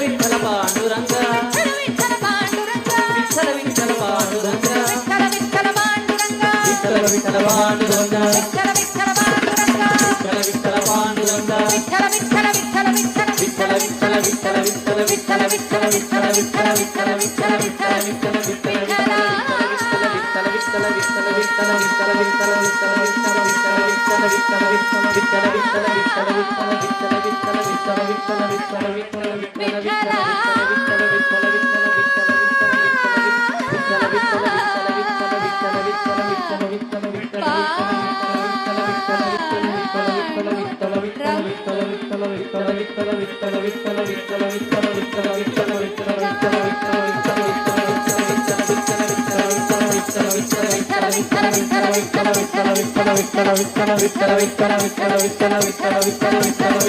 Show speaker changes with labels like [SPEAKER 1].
[SPEAKER 1] Vitthala Panduranga Vitthala Vitthala Panduranga Vitthala Vitthala Panduranga Vitthala Vitthala Panduranga Vitthala Vitthala Vitthala Vitthala Vitthala Vitthala Vitthala Vitthala Vitthala Vitthala Vitthala Vitthala Vitthala Vitthala